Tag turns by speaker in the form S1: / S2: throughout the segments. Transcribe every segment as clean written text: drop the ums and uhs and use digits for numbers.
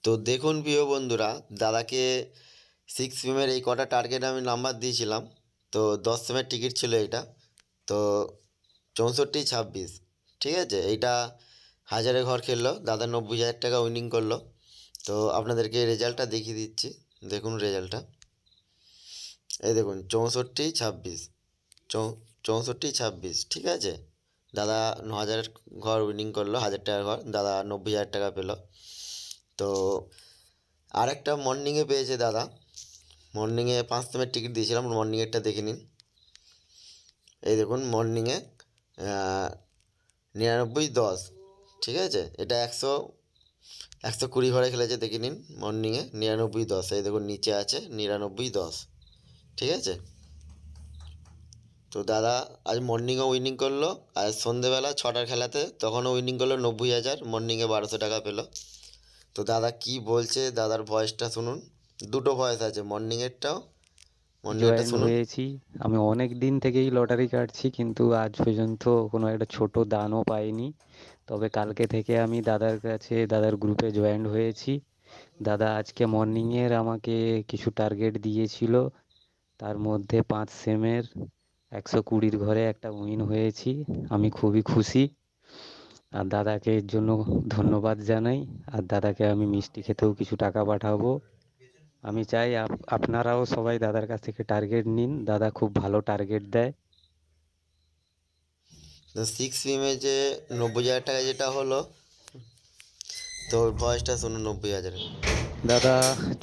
S1: তো দেখুন প্রিয় বন্ধুরা, দাদাকে 6 সেমের এই কটা টার্গেট আমি নাম্বার দিয়েছিলাম। তো 10 সেমের টিকিট ছিল এটা। তো 64-26, ঠিক আছে। এইটা হাজারে ঘর খেললো, দাদা 90,000 টাকা উইনিং করলো। তো আপনাদেরকে রেজাল্টটা দেখিয়ে দিচ্ছি, দেখুন রেজাল্টটা। এই দেখুন 64-26, 64-26, ঠিক আছে। দাদা 9,000 ঘর উইনিং করলো, 1,000 টাকার ঘর, দাদা 90,000 টাকা পেলো। তো আরেকটা মর্নিংয়ে পেয়েছে দাদা। মর্নিংয়ে 5 সেমের টিকিট দিয়েছিলাম, মর্নিংয়েরটা দেখে নিন। এই দেখুন মর্নিংয়ে 99-10, ঠিক আছে। এটা 120 ঘরে খেলেছে, দেখে নিন। মর্নিংয়ে 99-10, এই দেখুন নিচে আছে 99-10, ঠিক আছে। তো দাদা আজ মর্নিংও উইনিং করলো, আর সন্ধেবেলা 6টার খেলাতে তখনও উইনিং করলো 90,000, মর্নিংয়ে 1,200 টাকা পেলো। তো দাদা কি বলছে, দাদার ভয়েসটা শুনুন। দুটো ভয়েস আছে, মর্নিংয়েরটা
S2: জয়েন্ট
S1: শুনুন।
S2: হয়েছি। আমি অনেক দিন থেকেই লটারি কাটছি, কিন্তু আজ পর্যন্ত কোনো একটা ছোট দানও পাইনি। তবে কালকে থেকে আমি দাদার গ্রুপে জয়েন্ট হয়েছি। দাদা আজকে মর্নিংয়ের আমাকে কিছু টার্গেট দিয়েছিল, তার মধ্যে 5 সেমের 120 ঘরে একটা উইন হয়েছি। আমি খুবই খুশি, আর দাদাকে এর জন্য ধন্যবাদ জানাই। আর দাদাকে আমি মিষ্টি খেতেও কিছু টাকা পাঠাবো। আমি চাই আপনারাও সবাই দাদার কাছ থেকে টার্গেট নিন, দাদা খুব ভালো টার্গেট দেয়।
S1: 6 সেমে যে 90,000 টাকা যেটা হলো, তো ভয়েসটা শুনুন 90,000।
S2: দাদা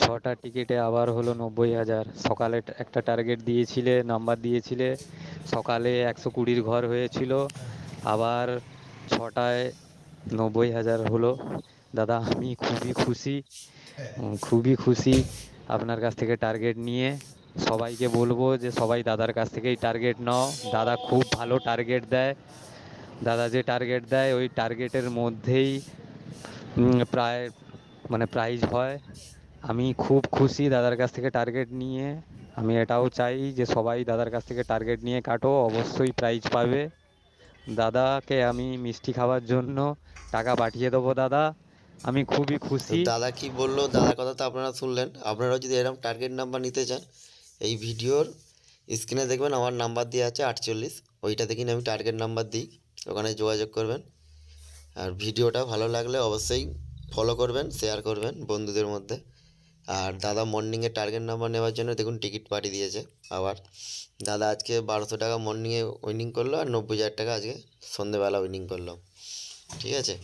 S2: 6টা টিকিটে আবার হলো 90,000। সকালে একটা টার্গেট দিয়েছিলে, নাম্বার দিয়েছিলে, সকালে 120 ঘর হয়েছিল, আবার 6টায় 90,000 হলো। দাদা আমি খুবই খুশি, খুবই খুশি আপনার কাছ থেকে টার্গেট নিয়ে। সবাইকে বলবো যে সবাই দাদার কাছ থেকেই টার্গেট নাও, দাদা খুব ভালো টার্গেট দেয়। দাদা যে টার্গেট দেয় ওই টার্গেটের মধ্যেই প্রায় প্রাইজ হয়। আমি খুব খুশি দাদার কাছ থেকে টার্গেট নিয়ে। আমি এটাও চাই যে সবাই দাদার কাছ থেকে টার্গেট নিয়ে কাটো, অবশ্যই প্রাইজ পাবে। দাদাকে আমি মিষ্টি খাওয়ার জন্য টাকা পাঠিয়ে দেবো দাদা। আমি খুবই
S1: তো
S2: খুশি।
S1: দাদা কি বললো, দাদার কথা তো আপনারা শুনলেন। আপনারাও যদি এরকম টার্গেট নাম্বার নিতে চান, এই ভিডিওর স্ক্রিনে দেখবেন আমার নাম্বার দেওয়া আছে 48, ওইটা দেখে আমি টার্গেট নাম্বার দিই, ওখানে যোগাযোগ করবেন। আর ভিডিওটা ভালো লাগলে অবশ্যই ফলো করবেন, শেয়ার করবেন বন্ধুদের মধ্যে। আর দাদা মর্নিংয়ে টার্গেট নাম্বার নেওয়ার জন্য দেখুন টিকিট পাঠিয়ে দিয়েছে আবার। দাদা আজকে 1,200 টাকা মর্নিংয়ে উইনিং করলো, আর 90,000 টাকা আজকে সন্ধেবেলা উইনিং করলো, ঠিক আছে।